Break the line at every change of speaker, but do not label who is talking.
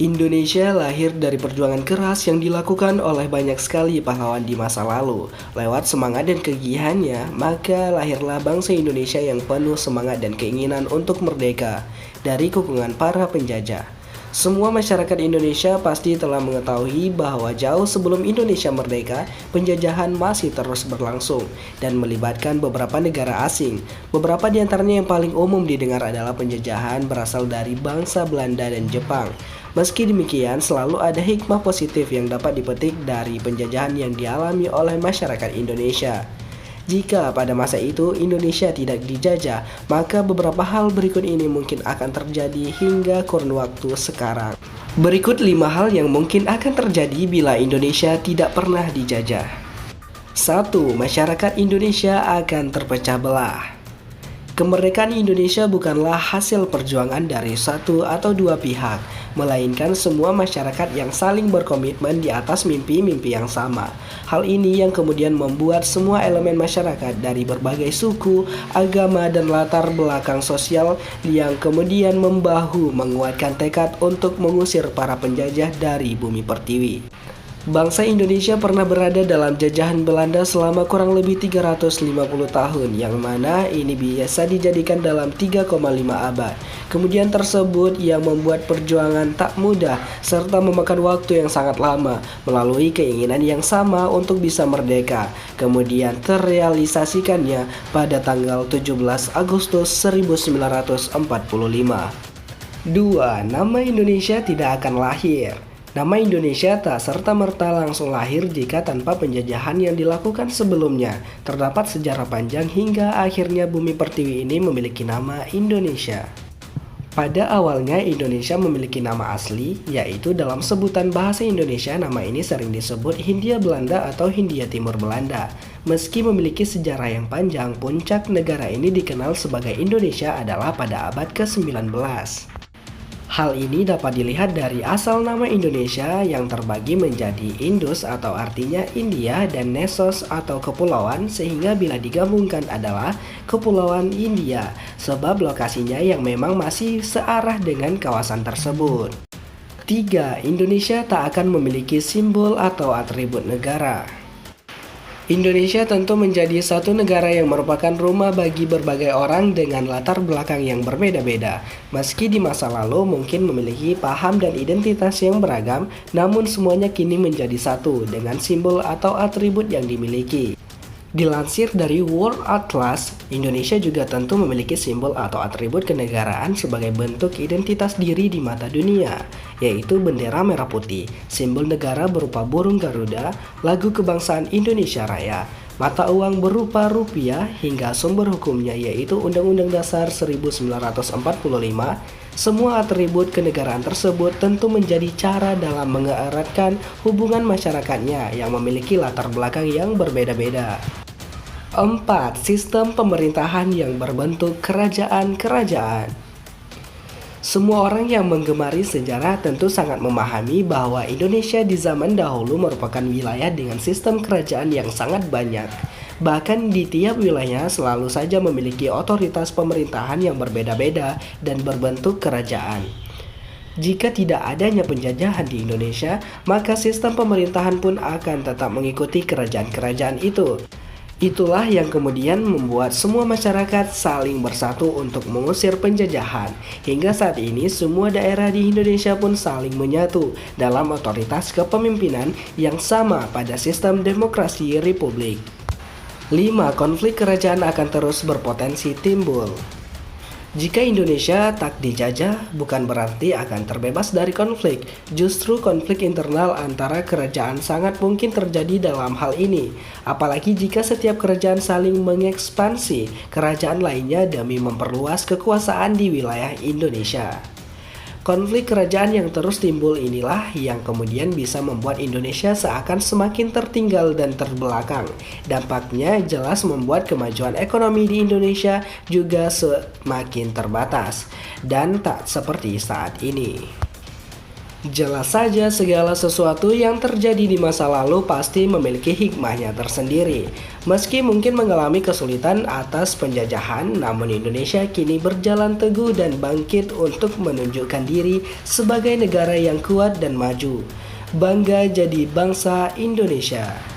Indonesia lahir dari perjuangan keras yang dilakukan oleh banyak sekali pahlawan di masa lalu. Lewat semangat dan kegigihannya, maka lahirlah bangsa Indonesia yang penuh semangat dan keinginan untuk merdeka dari kekungan para penjajah. Semua masyarakat Indonesia pasti telah mengetahui bahwa jauh sebelum Indonesia merdeka, penjajahan masih terus berlangsung dan melibatkan beberapa negara asing. Beberapa di antaranya yang paling umum didengar adalah penjajahan berasal dari bangsa Belanda dan Jepang. Meski demikian, selalu ada hikmah positif yang dapat dipetik dari penjajahan yang dialami oleh masyarakat Indonesia. Jika pada masa itu Indonesia tidak dijajah, maka beberapa hal berikut ini mungkin akan terjadi hingga kurun waktu sekarang. Berikut 5 hal yang mungkin akan terjadi bila Indonesia tidak pernah dijajah. 1. Masyarakat Indonesia akan terpecah belah. Kemerdekaan Indonesia bukanlah hasil perjuangan dari satu atau dua pihak, melainkan semua masyarakat yang saling berkomitmen di atas mimpi-mimpi yang sama. Hal ini yang kemudian membuat semua elemen masyarakat dari berbagai suku, agama, dan latar belakang sosial yang kemudian membahu menguatkan tekad untuk mengusir para penjajah dari bumi pertiwi. Bangsa Indonesia pernah berada dalam jajahan Belanda selama kurang lebih 350 tahun, yang mana ini biasa dijadikan dalam 3,5 abad. Kemudian tersebut yang membuat perjuangan tak mudah serta memakan waktu yang sangat lama melalui keinginan yang sama untuk bisa merdeka. Kemudian terrealisasikannya pada tanggal 17 Agustus 1945. 2. Nama Indonesia tidak akan lahir. Nama Indonesia tak serta-merta langsung lahir jika tanpa penjajahan yang dilakukan sebelumnya. Terdapat sejarah panjang hingga akhirnya bumi pertiwi ini memiliki nama Indonesia. Pada awalnya Indonesia memiliki nama asli, yaitu dalam sebutan bahasa Indonesia nama ini sering disebut Hindia Belanda atau Hindia Timur Belanda. Meski memiliki sejarah yang panjang, puncak negara ini dikenal sebagai Indonesia adalah pada abad ke-19. Hal ini dapat dilihat dari asal nama Indonesia yang terbagi menjadi Indus atau artinya India dan Nesos atau kepulauan, sehingga bila digabungkan adalah Kepulauan India sebab lokasinya yang memang masih searah dengan kawasan tersebut. 3. Indonesia tak akan memiliki simbol atau atribut negara. Indonesia tentu menjadi satu negara yang merupakan rumah bagi berbagai orang dengan latar belakang yang berbeda-beda. Meski di masa lalu mungkin memiliki paham dan identitas yang beragam, namun semuanya kini menjadi satu dengan simbol atau atribut yang dimiliki. Dilansir dari World Atlas, Indonesia juga tentu memiliki simbol atau atribut kenegaraan sebagai bentuk identitas diri di mata dunia, yaitu bendera merah putih, simbol negara berupa burung Garuda, lagu kebangsaan Indonesia Raya, mata uang berupa rupiah, hingga sumber hukumnya yaitu Undang-Undang Dasar 1945. Semua atribut kenegaraan tersebut tentu menjadi cara dalam mengeratkan hubungan masyarakatnya yang memiliki latar belakang yang berbeda-beda. 4. Sistem pemerintahan yang berbentuk kerajaan-kerajaan. Semua orang yang menggemari sejarah tentu sangat memahami bahwa Indonesia di zaman dahulu merupakan wilayah dengan sistem kerajaan yang sangat banyak. Bahkan di tiap wilayah selalu saja memiliki otoritas pemerintahan yang berbeda-beda dan berbentuk kerajaan. Jika tidak adanya penjajahan di Indonesia, maka sistem pemerintahan pun akan tetap mengikuti kerajaan-kerajaan itu. Itulah yang kemudian membuat semua masyarakat saling bersatu untuk mengusir penjajahan. Hingga saat ini semua daerah di Indonesia pun saling menyatu dalam otoritas kepemimpinan yang sama pada sistem demokrasi republik. 5. Konflik kerajaan akan terus berpotensi timbul. Jika Indonesia tak dijajah, bukan berarti akan terbebas dari konflik. Justru konflik internal antara kerajaan sangat mungkin terjadi dalam hal ini. Apalagi jika setiap kerajaan saling mengekspansi kerajaan lainnya demi memperluas kekuasaan di wilayah Indonesia. Konflik kerajaan yang terus timbul inilah yang kemudian bisa membuat Indonesia seakan semakin tertinggal dan terbelakang. Dampaknya jelas membuat kemajuan ekonomi di Indonesia juga semakin terbatas dan tak seperti saat ini. Jelas saja segala sesuatu yang terjadi di masa lalu pasti memiliki hikmahnya tersendiri. Meski mungkin mengalami kesulitan atas penjajahan, namun Indonesia kini berjalan teguh dan bangkit untuk menunjukkan diri sebagai negara yang kuat dan maju. Bangga jadi bangsa Indonesia.